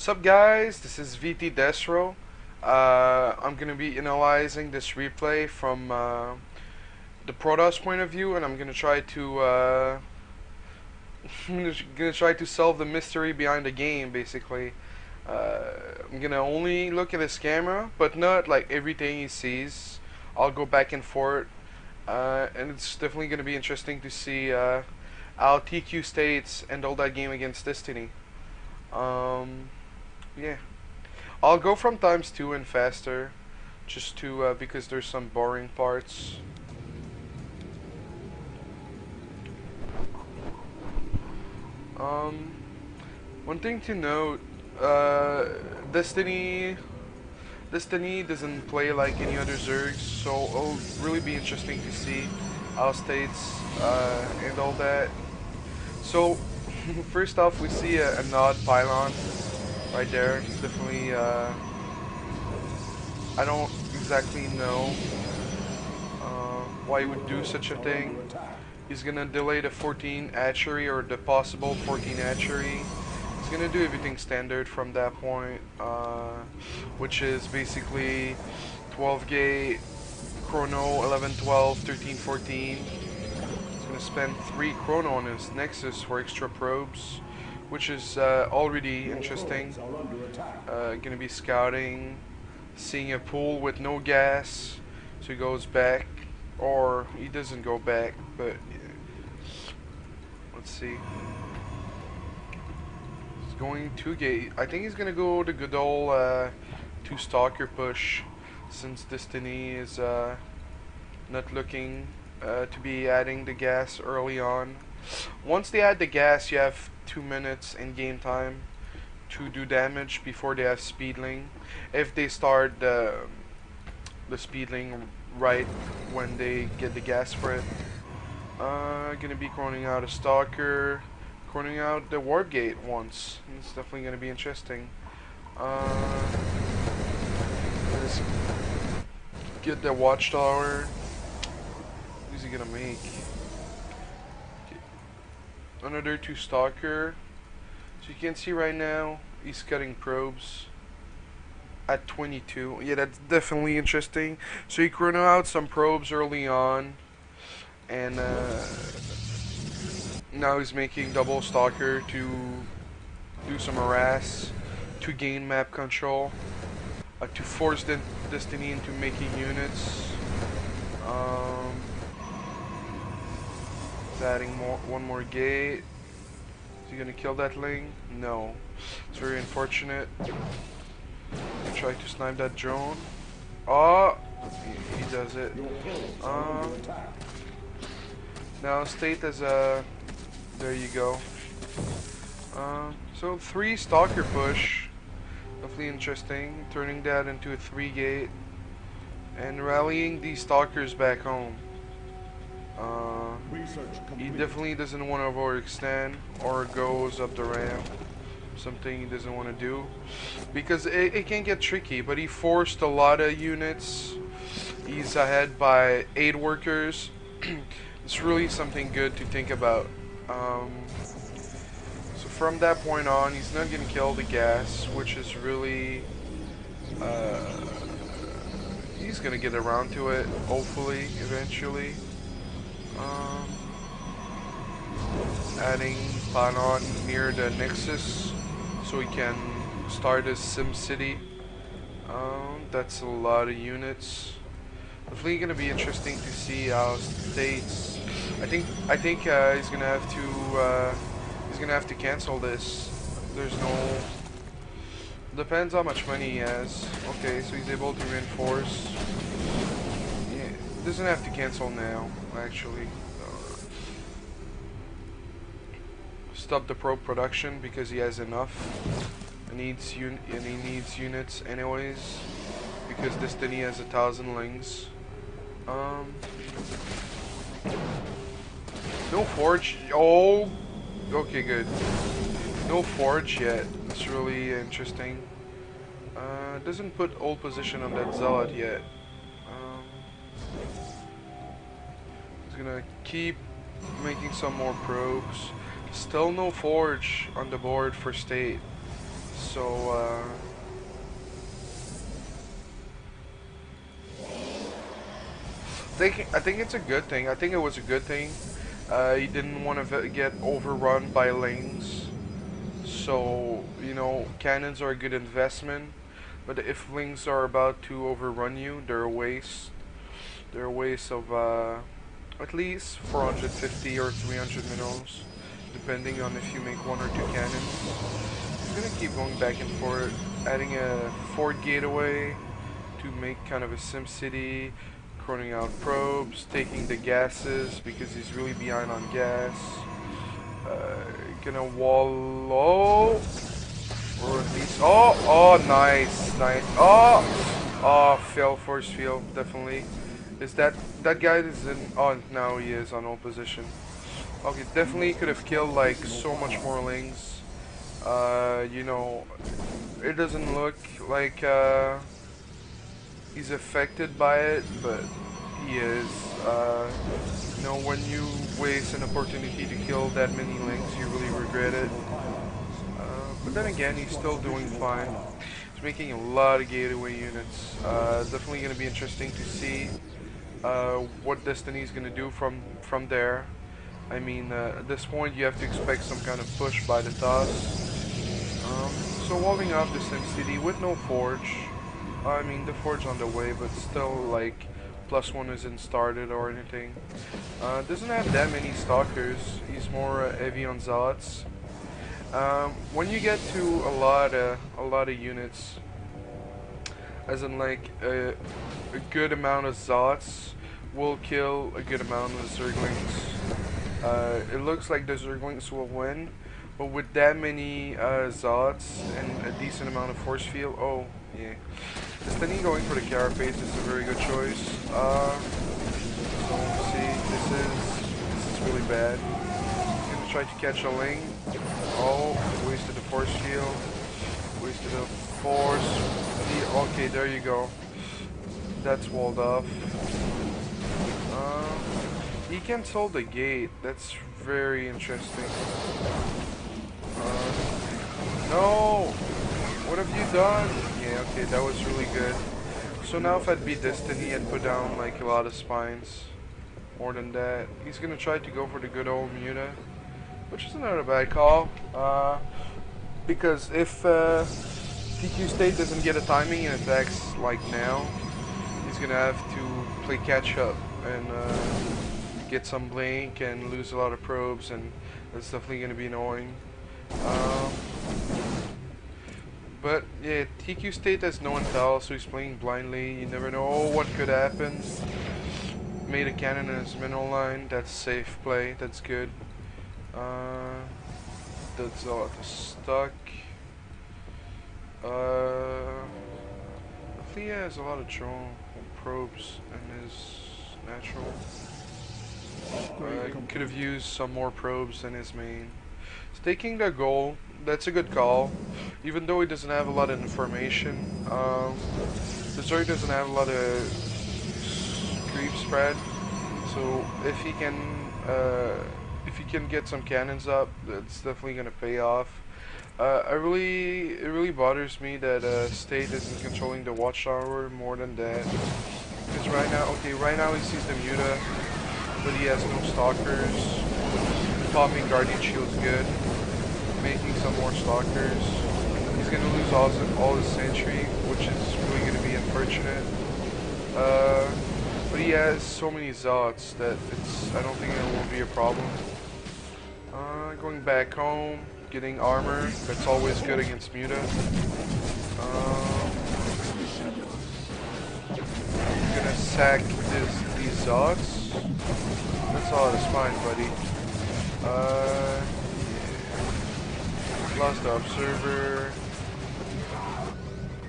Sup guys, this is VTdesRow. I'm gonna be analyzing this replay from the Protoss point of view, and I'm gonna try to solve the mystery behind the game. Basically, I'm gonna only look at his camera, but not like everything he sees. I'll go back and forth, and it's definitely gonna be interesting to see how tQState handled that game against Destiny. Yeah. I'll go from ×2 and faster, just to because there's some boring parts. One thing to note, Destiny doesn't play like any other Zergs, so it'll really be interesting to see how States and all that. So first off, we see a nod pylon right there. It's definitely I don't exactly know why he would do such a thing. He's gonna delay the 14 hatchery, or the possible 14 hatchery. He's gonna do everything standard from that point, which is basically 12 gate, chrono, 11, 12, 13, 14. He's gonna spend 3 chrono on his Nexus for extra probes, which is already interesting. Gonna be scouting, seeing a pool with no gas, so he goes back, or he doesn't go back, but let's see. He's going 2 gate. I think he's gonna go the good old 2 stalker push, since Destiny is not looking to be adding the gas early on. Once they add the gas, you have 2 minutes in game time to do damage before they have speedling. If they start the speedling right when they get the gas for it. Gonna be chroning out a stalker, chroning out the warp gate once. It's definitely gonna be interesting. Let's get the watchtower. Who's he gonna make? Another 2 stalker. So you can see right now he's cutting probes at 22. Yeah, that's definitely interesting. So he chrono out some probes early on, and now he's making double stalker to do some harass, to gain map control, to force the Destiny into making units. He's adding one more gate. Is he gonna kill that Ling? No. It's very unfortunate. Try to snipe that drone. Oh, he does it. Now State as a. There you go. So 3 stalker push. Definitely interesting. Turning that into a 3 gate and rallying these stalkers back home. He definitely doesn't want to overextend or goes up the ramp. Something he doesn't want to do, because it can get tricky, but he forced a lot of units. He's ahead by 8 workers. It's really something good to think about. So from that point on, he's not going to kill the gas, which is really he's going to get around to it, hopefully, eventually. Adding pylon near the Nexus so he can start his Sim City. That's a lot of units. Definitely gonna be interesting to see how States. I think he's gonna have to cancel this. There's no. Depends how much money he has. Okay, so he's able to reinforce. Yeah, doesn't have to cancel now, actually. Stop the probe production because he has enough. He needs units anyways, because Destiny has 1,000 lings. No forge. Oh, okay, good. No forge yet. That's really interesting. Doesn't put old position on that zealot yet. He's gonna keep making some more probes. Still no forge on the board for State. So I think it's a good thing. I think it was a good thing. He didn't want to get overrun by lanes. So, you know, cannons are a good investment. But if lanes are about to overrun you, they're a waste. They're a waste of at least 450 or 300 minerals, depending on if you make one or two cannons. I'm gonna keep going back and forth, adding a fort gateway to make kind of a sim city, chroning out probes, taking the gases because he's really behind on gas. Gonna wall or at least nice. Fail force field definitely. Is that guy is in? Oh, now he is on all position. Okay, definitely could have killed like so much more lings. You know, it doesn't look like he's affected by it, but he is. You know, when you waste an opportunity to kill that many lings, you really regret it. But then again, he's still doing fine. He's making a lot of gateway units. Definitely going to be interesting to see what Destiny's going to do from there. I mean, at this point, you have to expect some kind of push by the toss. So walling off the SimCity with no forge. I mean, the forge on the way, but still, like, +1 isn't started or anything. Doesn't have that many stalkers. He's more heavy on zealots. When you get to a lot of units, as in like a good amount of zealots will kill a good amount of zerglings. It looks like the zerglings will win, but with that many zealots and a decent amount of force field, oh yeah, Destiny going for the carapace is a very good choice. So see, this is really bad. Gonna try to catch a ling. Oh, wasted the force field. Wasted the force. Okay, there you go. That's walled off. He can hold the gate. That's very interesting. No! What have you done? Yeah, okay, that was really good. So now if I'd beat Destiny, I'd put down like a lot of spines. More than that. He's gonna try to go for the good old Muta, which is not a bad call. Because if tQState doesn't get a timing and attacks like now, he's gonna have to play catch up and get some blink and lose a lot of probes, and that's definitely gonna be annoying. But yeah, tQState has no intel, so he's playing blindly. You never know what could happen. Made a cannon in his mineral line. That's safe play. That's good. That's a lot of stuck. Thea has a lot of drone probes in his natural. Could have used some more probes in his main. He's taking the goal. That's a good call. Even though he doesn't have a lot of information. The Zerg doesn't have a lot of creep spread. So if he can get some cannons up, that's definitely gonna pay off. It really bothers me that State isn't controlling the watchtower more than that. Because right now he sees the Muta, but he has no stalkers. Popping Guardian Shield's good. Making some more stalkers. He's gonna lose all his sentry, which is really gonna be unfortunate. But he has so many zealots that I don't think it will be a problem. Going back home, getting armor. That's always good against Muta. I'm gonna sack these zealots. That's all that's fine, buddy. Lost the observer.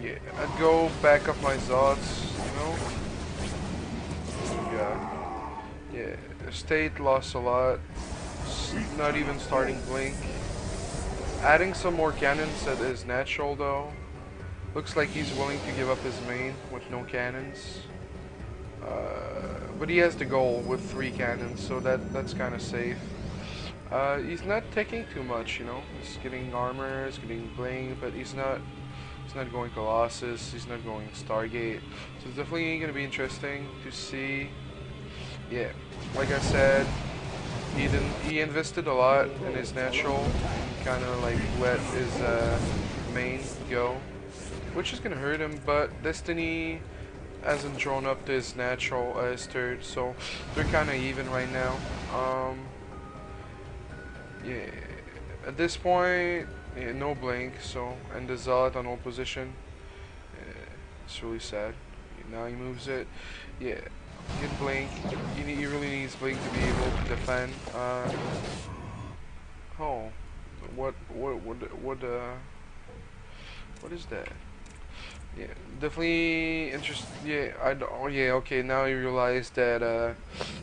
Yeah, I'd go back up my zealots, you know? Yeah, State lost a lot. Not even starting blink. Adding some more cannons that is natural though. Looks like he's willing to give up his main with no cannons. But he has the goal with 3 cannons, so that's kind of safe. He's not taking too much, you know. He's getting armor, he's getting bling, but he's not going Colossus, he's not going Stargate. So it's definitely gonna be interesting to see. Yeah, like I said, he invested a lot in his natural and kind of like let his main go, which is gonna hurt him. But Destiny hasn't drawn up to his natural as third, so they're kind of even right now. Yeah, at this point, yeah, no blink, so and the Zealot on hold position. It's really sad. Now he moves it. Yeah, get blink. He really needs blink to be able to defend. Oh, what is that? Yeah, definitely interest. Yeah, oh yeah, okay. Now you realize that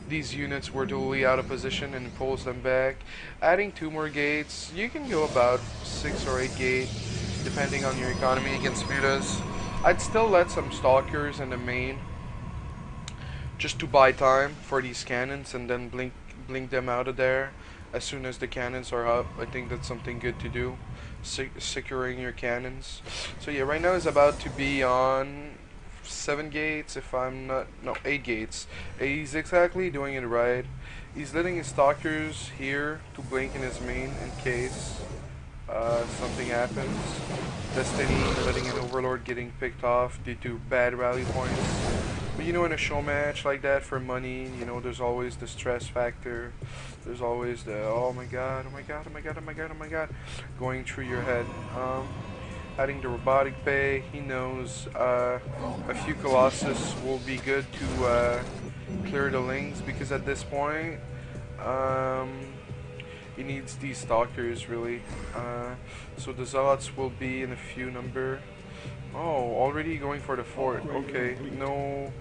these units were totally out of position and pulls them back. Adding 2 more gates, you can go about 6 or 8 gate, depending on your economy against mutas. I'd still let some stalkers in the main, just to buy time for these cannons, and then blink them out of there as soon as the cannons are up. I think that's something good to do. Securing your cannons. So yeah, right now is about to be on 7 gates, if I'm not, no, 8 gates. He's exactly doing it right. He's letting his stalkers here to blink in his main in case something happens. Destiny letting an overlord getting picked off due to bad rally points. But you know, in a show match like that for money, you know, there's always the stress factor. There's always the oh my god, oh my god, oh my god, oh my god, oh my god, going through your head. Adding the robotic bay, he knows a few Colossus will be good to clear the links, because at this point, he needs these stalkers really. So the Zealots will be in a few number. Oh, already going for the fort. Okay, no,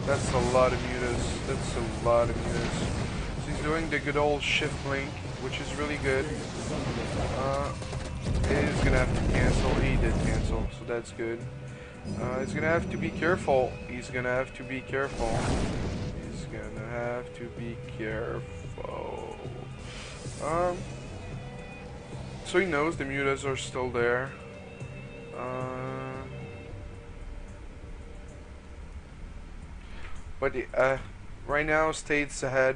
that's a lot of mutas. That's a lot of mutas. So he's doing the good old shift blink, which is really good. He's gonna have to cancel. He did cancel, so that's good. He's gonna have to be careful. He's gonna have to be careful. He's gonna have to be careful. So he knows the mutas are still there. But right now, State's ahead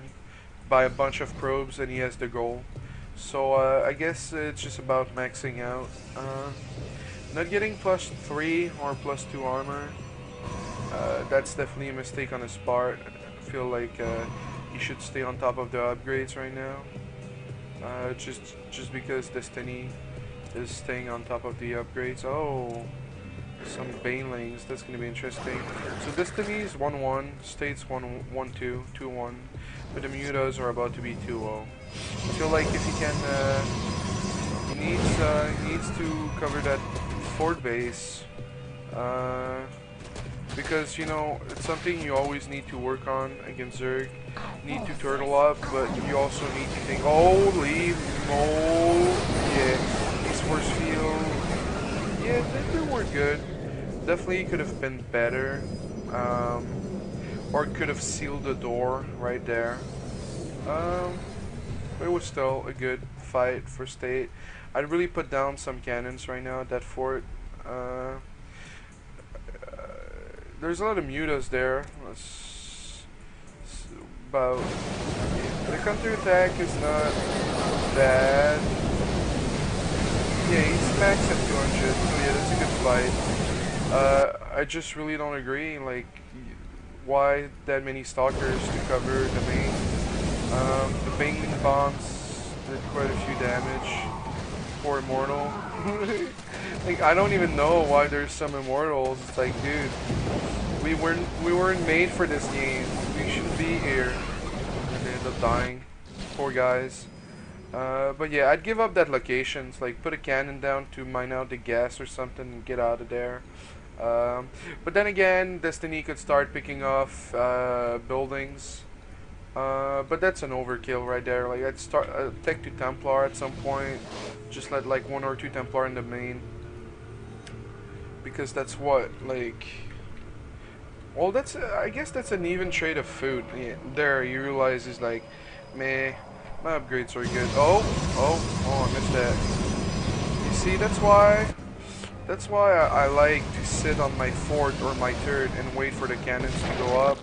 by a bunch of probes, and he has the goal. So I guess it's just about maxing out. Not getting +3 or +2 armor. That's definitely a mistake on his part. I feel like he should stay on top of the upgrades right now. Just because Destiny is staying on top of the upgrades. Oh, some Banelings. That's gonna be interesting. So Destiny's 1-1, State's 1-1-2, 2-1, but the mutas are about to be 2-0. I feel like if he can, he needs to cover that fort base, because you know it's something you always need to work on against Zerg. Need to turtle up, but you also need to think. Oh, leave! Oh, yeah. These force field. Yeah, they were good. Definitely could have been better, or could have sealed the door right there. But it was still a good fight for State. I'd really put down some cannons right now at that fort. There's a lot of mutas there. About the counterattack is not bad. Yeah, he's max at 200, so yeah, that's a good fight. I just really don't agree, like, why that many stalkers to cover the main. The banging bombs did quite a few damage. Poor Immortal. Like, I don't even know why there's some Immortals. It's like, dude, we weren't made for this game. We shouldn't be here. And they end up dying. Poor guys. But yeah, I'd give up that locations. Like, put a cannon down to mine out the gas or something and get out of there. But then again, Destiny could start picking off buildings. But that's an overkill right there. Like, I'd start tech to Templar at some point. Just let like 1 or 2 Templar in the main. Because that's what, like... Well, that's I guess that's an even trade of food. Yeah, there, you realize is like, meh, My upgrades are good. Oh, I missed that. You see, that's why I like to sit on my fourth or my third and wait for the cannons to go up.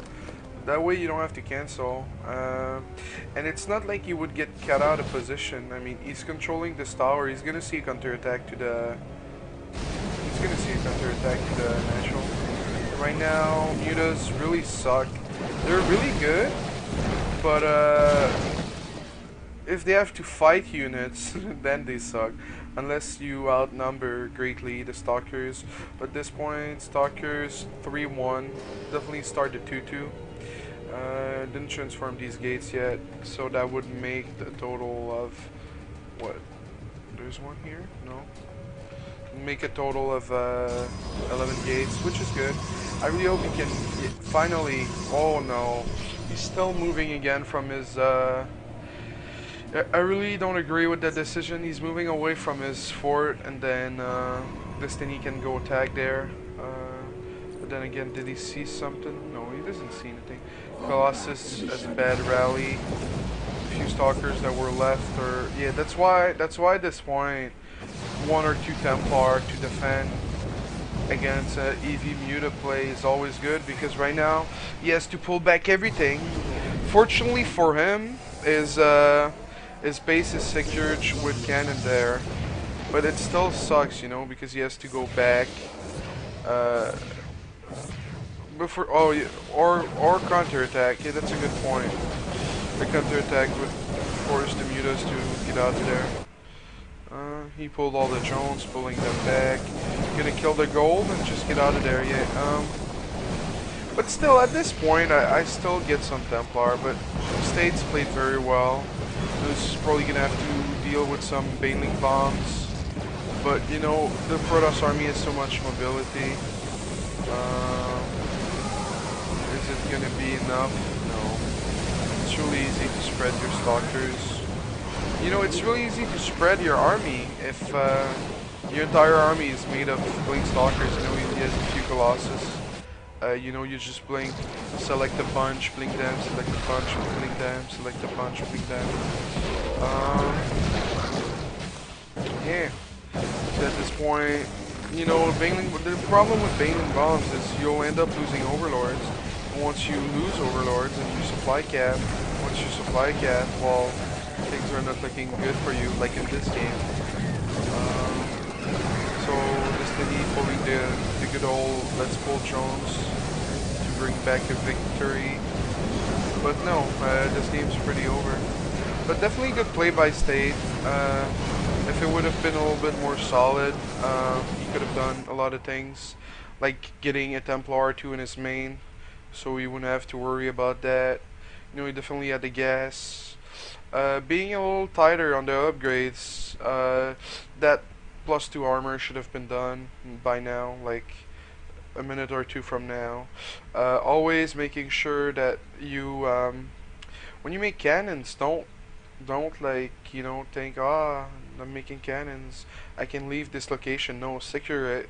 That way you don't have to cancel. And it's not like you would get cut out of position. I mean, he's controlling this tower. He's gonna see a counterattack to the. He's gonna see a counterattack to the natural. Right now, mutas really suck. They're really good, but if they have to fight units, then they suck. Unless you outnumber greatly the stalkers. But at this point, stalkers 3-1. Definitely start the 2-2. Didn't transform these gates yet, so that would make the total of what? There's one here? No. Make a total of 11 gates, which is good. I really hope he can finally. Oh no, he's still moving again from his. I really don't agree with that decision. He's moving away from his fort, and then Destiny can go attack there. But then again, did he see something? No, he doesn't see anything. Colossus has a bad rally. A few stalkers that were left, or yeah, that's why at this point, 1 or 2 Templar to defend against EV Muta play is always good, because right now he has to pull back everything. Fortunately for him, his base is secured with cannon there, but it still sucks, you know, because he has to go back. Before, oh, yeah, or counterattack. Yeah, that's a good point. The counterattack would force the mutas to get out of there. He pulled all the drones, pulling them back. Gonna kill the gold and just get out of there. Yeah. But still, at this point, I still get some Templar. But States played very well. He's probably gonna have to deal with some Baneling bombs. But you know, the Protoss army has so much mobility. Is it gonna be enough? No. It's really easy to spread your stalkers. You know, it's really easy to spread your army if your entire army is made of blink stalkers. You know, he has a few Colossus. You know, you just blink, select a bunch, blink them, select a bunch, blink them, select a bunch, blink them. Yeah. So at this point, you know, the problem with Baneling bombs is you'll end up losing overlords. And once you lose overlords and you supply cap, once you supply cap, well, things are not looking good for you, like in this game. So Destiny pulling the good old let's pull drones to bring back a victory. But no, this game's pretty over. But definitely good play by State. If it would have been a little bit more solid, he could have done a lot of things, like getting a Templar or 2 in his main, so he wouldn't have to worry about that. You know, he definitely had the gas. Being a little tighter on the upgrades, that +2 armor should have been done by now, like a minute or 2 from now. Always making sure that you, when you make cannons, don't like, you know, think, ah, I'm making cannons, I can leave this location. No, secure it.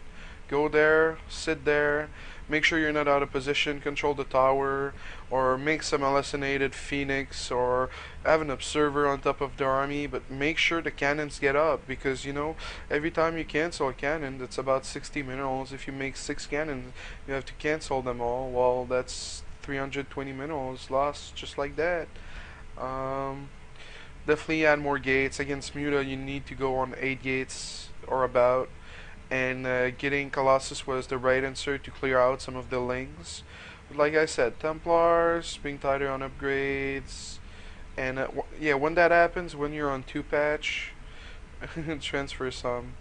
Go there, sit there, make sure you're not out of position, control the tower, or make some hallucinated phoenix, or have an observer on top of the army, but make sure the cannons get up, because, you know, every time you cancel a cannon, that's about 60 minerals. If you make 6 cannons, you have to cancel them all. Well, that's 320 minerals lost just like that. Definitely add more gates. Against Muta, you need to go on 8 gates or about. And getting Colossus was the right answer to clear out some of the lings. But like I said, Templars, being tighter on upgrades. And yeah, when that happens, when you're on 2 patch, transfer some.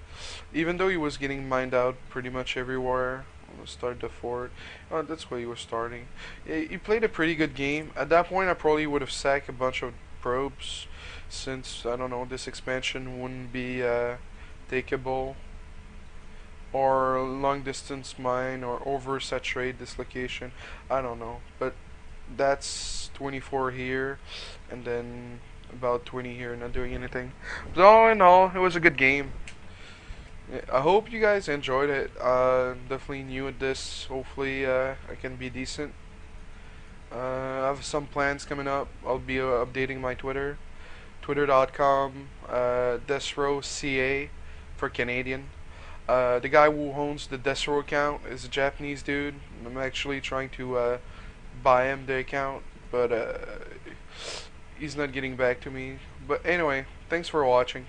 Even though he was getting mined out pretty much everywhere. Let's start the fort. Oh, that's where he was starting. Yeah, he played a pretty good game. At that point, I probably would have sacked a bunch of probes, since, I don't know, this expansion wouldn't be takeable, or long distance mine, or oversaturate this location. I don't know, but that's 24 here, and then about 20 here, not doing anything. But all in all, it was a good game. I hope you guys enjoyed it. Definitely new at this. Hopefully I can be decent. I have some plans coming up. I'll be updating my Twitter Twitter.com, DesRow CA for Canadian. The guy who owns the DesRow account is a Japanese dude. I'm actually trying to buy him the account, but he's not getting back to me. But anyway, thanks for watching.